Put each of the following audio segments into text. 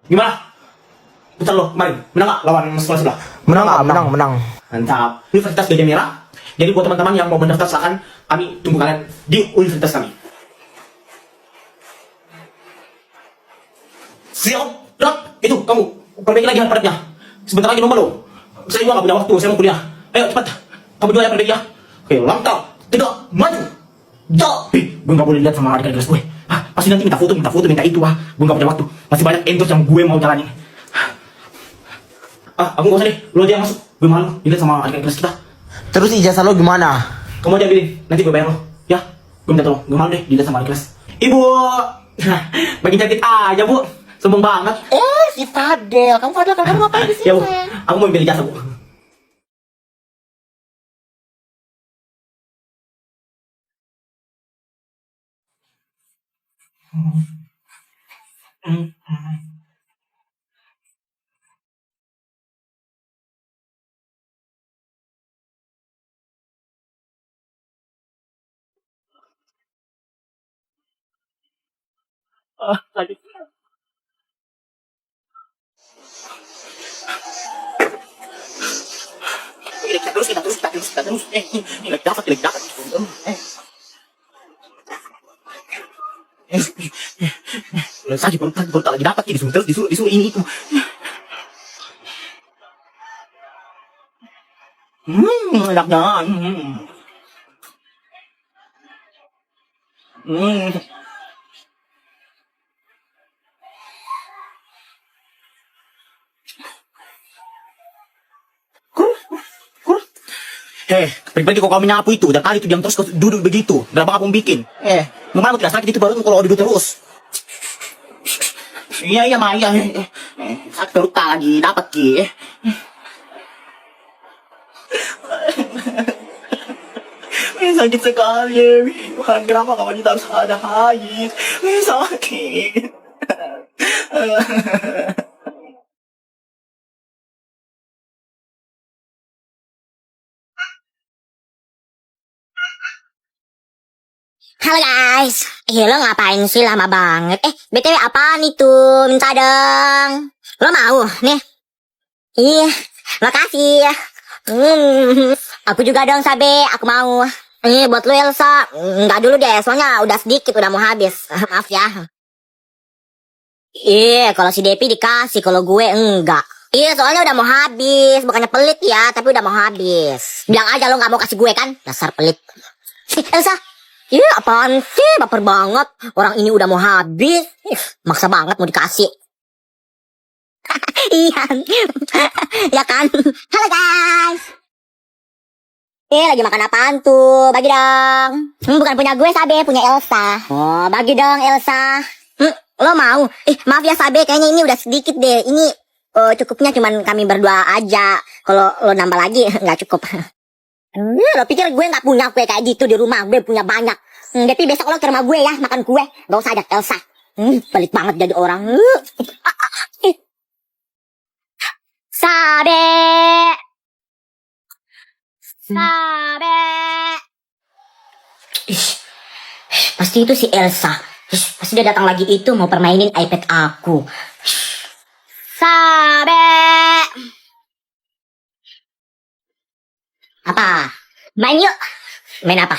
Gimana? Putar lo kemarin, menang nggak lawan sekolah sebelah? Menang nggak? Menang. Mantap. Universitas Gajah Merah. Jadi buat teman-teman yang mau mendaftar silakan, kami tunggu kalian di universitas kami. Siap, Drak. Itu kamu perbaiki lagi padatnya. Sebentar lagi nomor lo. Saya juga nggak punya waktu, saya mau kuliah. Ayo cepat. Kamu juga ya perbaiki ya. Oke, langkah 3, maju. Ja. Gue nggak boleh lihat sama adik-adik kelas gue. Pasti nanti minta foto, minta itu. Gue nggak punya waktu. Masih banyak endorse yang gue mau jalanin. Aku nggak usah deh. Lo aja yang masuk. Gue malu dilihat sama adik-adik kelas kita. Terus ijazah lo gimana? Kamu aja ambilin, nanti gue bayar lo. Ya, gue minta tolong. Gue malu deh dilihat sama adik kelas. Ibu, bagi cantik aja bu. Sombong banget. Si Fadel, kamu ngapain di sini? Ya bu, aku mau ambil ijazah bu. Lanjut. Kita terus. Ini lagi dapat. Lagi baru tak lagi dapat, disuruh ini itu. Enaknya. Pergi kok kamu nyapu itu, dari tadi itu diam terus duduk begitu. Berapa kamu bikin? Memang tidak sakit itu baru kalau duduk terus. Iya, Ma, iya. Sakit perut tak lagi, dapat ki. Sakit sekali. Kenapa kamu tidak harus ada air? Sakit. Halo guys, lo ngapain sih lama banget? BTW apaan itu? Minta dong. Lo mau? Nih. Ih, makasih. Aku juga dong Sabe, aku mau. Ini buat lo Elsa. Enggak dulu deh, soalnya udah sedikit, udah mau habis. Maaf ya. Kalau si Depi dikasih, kalau gue enggak. Soalnya udah mau habis. Bukannya pelit ya, tapi udah mau habis. Bilang aja lo gak mau kasih gue kan? Dasar pelit. Elsa. Apaan sih? Baper banget. Orang ini udah mau habis. Maksa banget mau dikasih. Iya. Ya kan? Halo guys. Lagi makan apaan tuh? Bagi dong. Bukan punya gue Sabe, punya Elsa. Oh, bagi dong Elsa. Lo mau? Maaf ya Sabe, kayaknya ini udah sedikit deh. Ini cukupnya cuman kami berdua aja. Kalau lo nambah lagi nggak cukup. Lo pikir gue gak punya kue kayak gitu di rumah? Gue punya banyak. Tapi besok lo ke rumah gue ya, makan kue. Gak usah ajak Elsa. Pelit banget jadi orang. Sabe. Pasti itu si Elsa. Pasti dia datang lagi itu mau permainin iPad aku. Sabe. Apa? Main yuk. Main apa?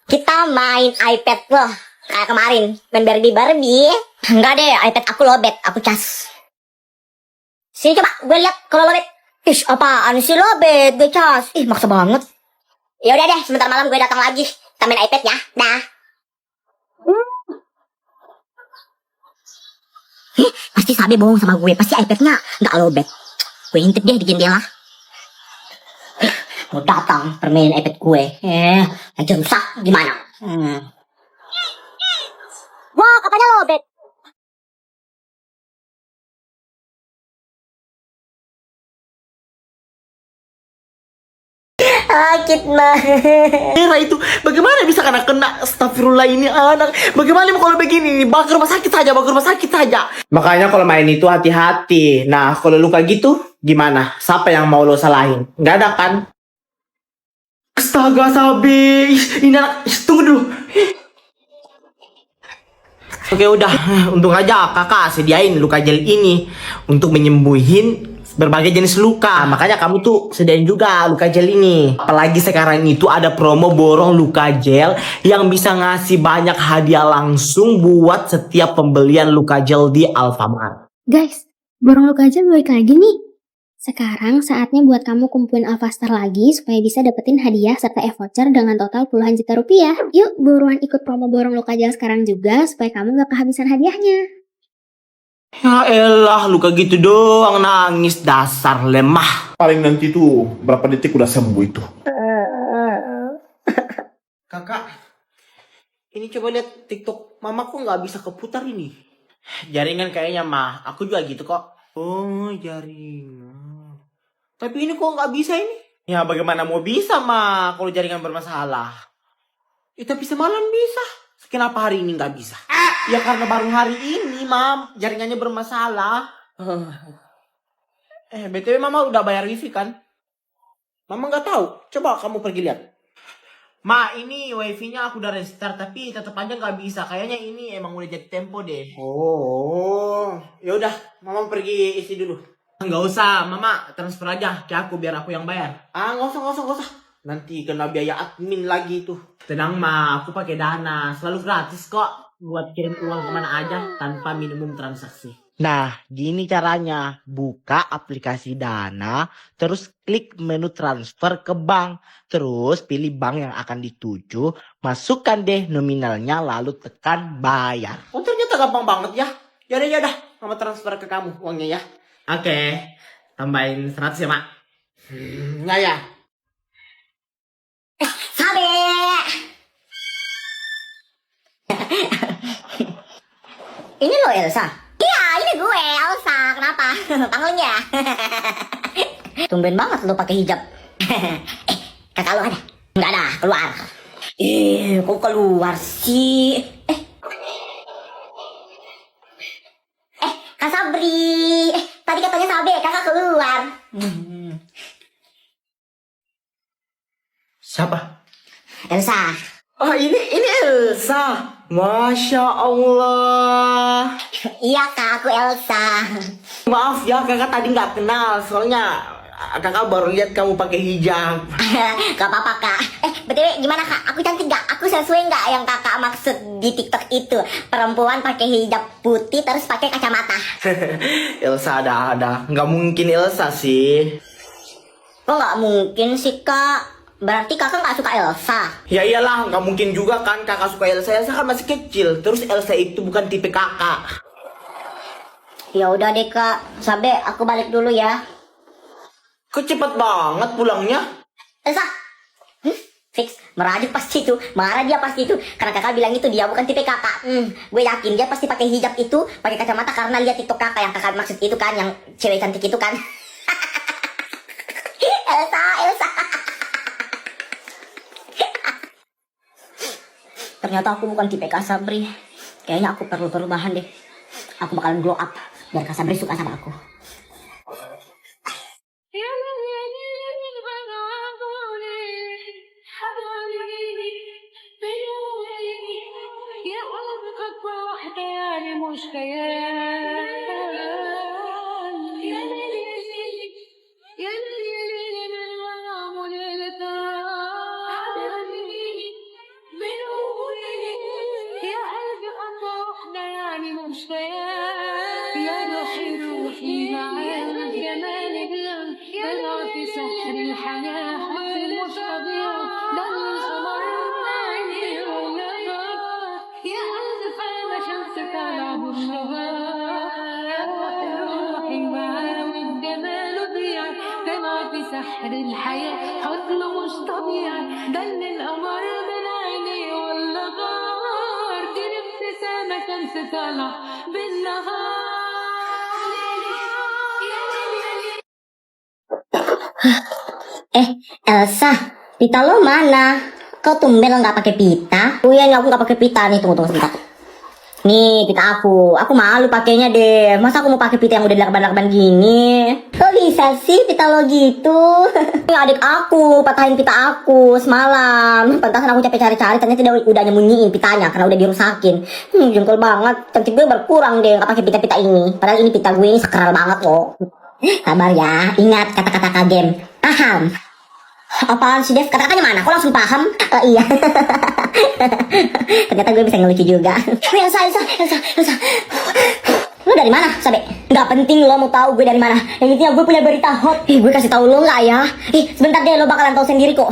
Kita main iPad loh. Kayak kemarin. Main Barbie. Enggak deh, iPad aku lobet. Aku cas. Sini coba, gue lihat kalau lobet. Apaan sih lobet? Gue cas. Maksa banget. Ya udah deh, sebentar malam gue datang lagi. Kita main iPad ya. Dah. Pasti Sabe bohong sama gue. Pasti iPadnya nggak lobet. Gue intip deh di jendela. Mau datang permainin iPad gue. Aja rusak gimana? Wah, katanya lobet. Sakit banget. Itu bagaimana bisa kena astagfirullah ini anak. Bagaimana kalau begini? Bawa ke rumah sakit saja. Makanya kalau main itu hati-hati. Nah, kalau luka gitu gimana? Siapa yang mau lo salahin? Nggak ada kan? Astaga Sabi, ini anak, tunggu dulu. Oke udah, untung aja kakak sediain luka gel ini untuk menyembuhin berbagai jenis luka. Makanya kamu tuh sediain juga luka gel ini. Apalagi sekarang itu ada promo borong luka gel yang bisa ngasih banyak hadiah langsung buat setiap pembelian luka gel di Alfamart. Guys, borong luka aja balik lagi nih. Sekarang saatnya buat kamu kumpulin Alfastar lagi supaya bisa dapetin hadiah serta e-voucher dengan total puluhan juta rupiah. Yuk, buruan ikut promo borong luka gel sekarang juga supaya kamu gak kehabisan hadiahnya. Ya elah, luka gitu doang nangis, dasar lemah. Paling nanti tuh berapa detik udah sembuh itu. Kakak, ini coba lihat TikTok mamaku nggak bisa keputar ini. Jaringan kayaknya mah, aku juga gitu kok. Oh jaringan. Tapi ini kok nggak bisa ini? Ya bagaimana mau bisa mah kalau jaringan bermasalah? Tapi semalam bisa. Kenapa hari ini nggak bisa? Ya karena baru hari ini mam jaringannya bermasalah. BTW mama udah bayar wifi kan? Mama nggak tahu. Coba kamu pergi lihat. Ma, ini wifi-nya aku udah restart tapi tetap aja nggak bisa. Kayaknya ini emang udah jadi tempo deh. Oh, ya udah, mama pergi isi dulu. Nggak usah, mama transfer aja ke aku biar aku yang bayar. Nggak usah. Nanti kena biaya admin lagi tuh. Tenang ma, aku pakai Dana, selalu gratis kok buat kirim uang kemana aja tanpa minimum transaksi. Nah, gini caranya. Buka aplikasi Dana, terus klik menu transfer ke bank. Terus pilih bank yang akan dituju, masukkan deh nominalnya, lalu tekan bayar. Oh ternyata gampang banget ya. Yaudah, mama transfer ke kamu uangnya ya. Oke, tambahin 100 ya mak. Nggak ya? Sabe. Ini lo Elsa. Iya, ini gue Elsa. Kenapa? Panggilnya ya. Tumben banget lo pakai hijab. Kakak lo ada? Nggak ada, keluar. Kok keluar sih? Kak Sabri. Tadi katanya Sabe, kakak keluar. Siapa? Elsa. Oh ini Elsa. Masya Allah. Iya kak, aku Elsa. Maaf ya kakak tadi nggak kenal. Soalnya kakak baru lihat kamu pakai hijab. Gak apa-apa kak. BTW gimana kak? Aku cantik gak? Aku sesuai gak yang kakak maksud di TikTok itu? Perempuan pakai hijab putih terus pakai kacamata. Elsa ada. Nggak mungkin Elsa sih. Kok gak mungkin sih kak? Berarti kakak gak suka Elsa? Ya iyalah, nggak mungkin juga kan kakak suka Elsa. Elsa kan masih kecil. Terus Elsa itu bukan tipe kakak. Ya udah deh kak. Sabe, aku balik dulu ya. Kok cepet banget pulangnya? Elsa. Fix, merajuk pasti itu. Marah dia pasti itu. Karena kakak bilang itu dia bukan tipe kakak. Gue yakin dia pasti pakai hijab itu, pakai kacamata karena lihat TikTok kakak yang kakak maksud itu kan, yang cewek cantik itu kan. Elsa. Ternyata aku bukan tipe Kak Sabri. Kayaknya aku perlu perubahan deh. Aku bakalan glow up biar Kak Sabri suka sama aku. سحر الحياة حزن مش طبيعي دل القمر من عيني ولا غار دي الابتسامة شمس طالع Elsa, pita lo mana? Kau tumben nggak pakai pita? Oh iya nih aku nggak pakai pita nih, tunggu sebentar. Nih pita aku malu pakainya deh. Masa aku mau pakai pita yang udah dilakban-lakban gini? Oh bisa sih pita lo gitu? Adik aku patahin pita aku semalam. Pantasan aku capek cari-cari, ternyata dia udah nyembunyiin pitanya karena udah dirusakin. Jengkel banget. Cantik gue berkurang deh nggak pakai pita-pita ini. Padahal ini pita gue ini sakral banget loh. Sabar ya, ingat kata-kata kagem. Paham? Apaan sih Dev? Kata-katanya mana? Kok langsung paham? Oh iya. Ternyata gue bisa ngelucu juga. Elsa. Lu dari mana, Sabe? Gak penting lo mau tahu gue dari mana. Yang intinya gue punya berita hot. Gue kasih tahu lo nggak ya? Sebentar deh, lo bakalan tahu sendiri kok.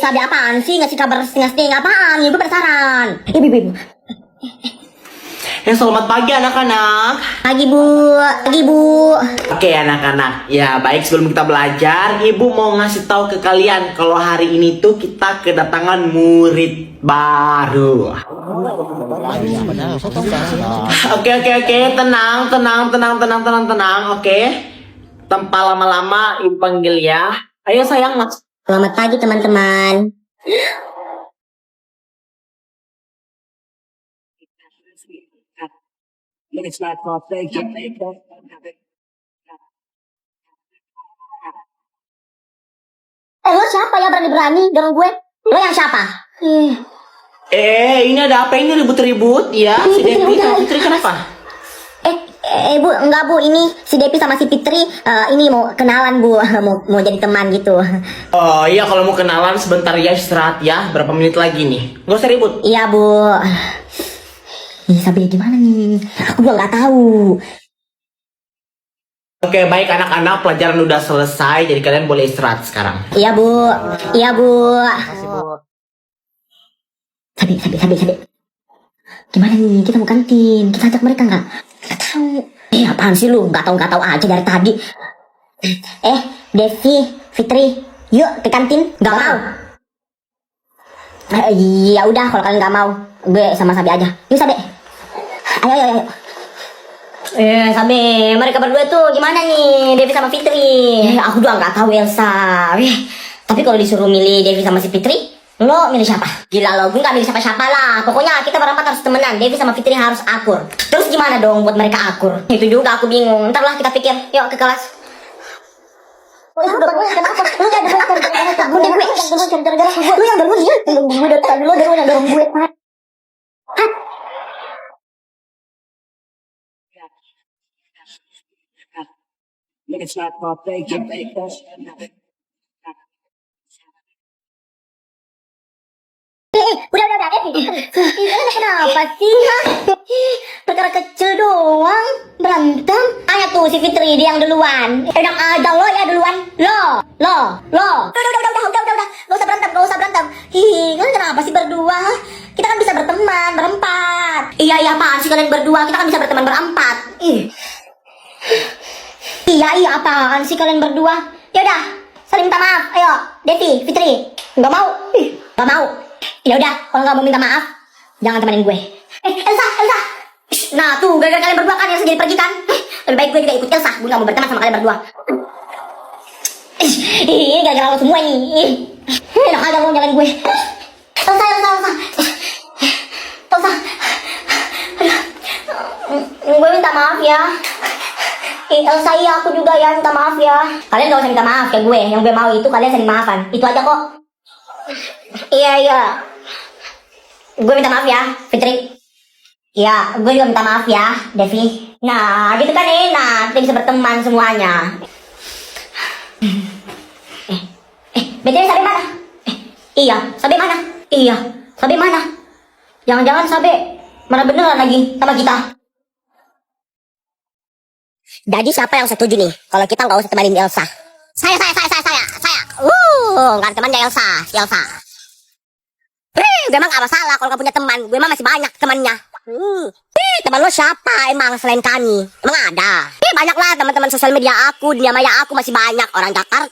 Sabe apaan sih ngasih kabar setengah-setengah apaan? Gue penasaran. Bibi. Selamat pagi anak-anak. Pagi bu. Oke anak-anak, ya baik sebelum kita belajar, ibu mau ngasih tahu ke kalian kalau hari ini tuh kita kedatangan murid baru. Oke, tenang. Oke, tanpa lama-lama ibu panggil ya. Ayo sayang, mas. Selamat pagi teman-teman. Lo siapa ya berani-berani dorong gue? Lo yang siapa? Ini ada apa ini ribut-ribut ya? Si Devi sama Fitri kenapa? Bu, enggak bu, ini si Devi sama si Fitri ini mau kenalan bu, mau jadi teman gitu. Oh iya, kalau mau kenalan sebentar ya, istirahat ya. Berapa menit lagi nih? Gak usah ribut. Iya bu. Sabi gimana nih? Gue nggak tahu. Oke, baik anak-anak, pelajaran udah selesai, jadi kalian boleh istirahat sekarang. Iya bu. Sabi. Gimana nih? Kita mau kantin, kita ajak mereka nggak? Nggak tahu. Apaan sih lu? Nggak tahu aja dari tadi. Devi, Fitri, yuk ke kantin. Nggak mau. Ya udah, kalau kalian nggak mau, gue sama Sabi aja. Yuk Sabi. Ayo. Sabi, mereka berdua tuh gimana nih? Devi sama Fitri. Aku juga nggak tahu Elsa. Tapi kalau disuruh milih Devi sama si Fitri, lo milih siapa? Gila lo, gue gak milih siapa-siapa lah. Pokoknya kita berempat harus temenan. Devi sama Fitri harus akur. Terus gimana dong buat mereka akur? Itu juga aku bingung. Ntar lah kita pikir. Yuk ke kelas. Kenapa? Lu jangan Lu yang dulu ya. Gue dari tadi lo yang dorong gue. Udah, kenapa sih? Perkara kecil doang, berantem. Tanya tuh si Fitri, dia yang duluan. Enak aja lo ya duluan. Lo. Udah. Gak usah berantem. Kalian kenapa sih berdua? Kita kan bisa berteman, berempat. Iya, apaan sih kalian berdua? Kita kan bisa berteman berempat. Iya, apaan sih kalian berdua? Yaudah, saling minta maaf. Ayo, Devi, Fitri. Gak mau. Ya udah, kalau nggak mau minta maaf, jangan temenin gue. Elsa. Nah tuh, gara-gara kalian berdua kan Elsa jadi pergi kan? Lebih baik gue juga ikut Elsa. Gue nggak mau berteman sama kalian berdua. Ini gara-gara lo semua ini. Enak aja lo nyalain gue. Elsa. Gue minta maaf ya. Elsa, iya aku juga ya minta maaf ya. Kalian gak usah minta maaf ke gue. Yang gue mau itu kalian saling maafan. Itu aja kok. Iya. Gue minta maaf ya, Fitri. Iya, gue juga minta maaf ya, Devi. Nah, gitu kan enak. Kita bisa berteman semuanya. BTW Sabe mana? Sabe mana? Jangan-jangan Sabe mana beneran lagi sama kita. Jadi siapa yang setuju nih kalau kita nggak usah temanin Elsa? Saya. Nggak ada temannya Elsa. Gue emang gak masalah kalau gak punya teman. Gue emang masih banyak temannya. Teman lo siapa emang selain kami? Emang ada? Banyak lah teman-teman sosial media aku, dunia maya aku masih banyak. Orang Jakarta,